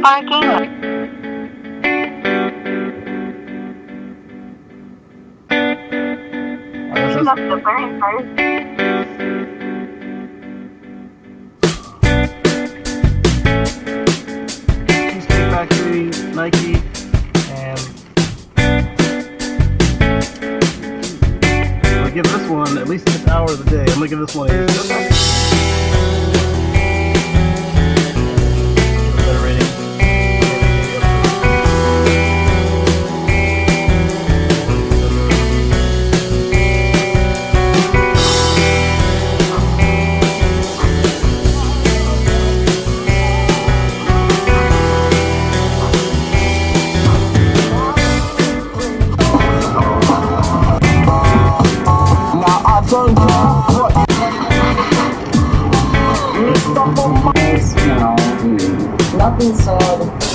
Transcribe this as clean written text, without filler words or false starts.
parking. Up the burn first. Cheesecake Factory, Nike, and I'll give this one at least this hour of the day. I'm gonna give this one a better rating. Nothing said.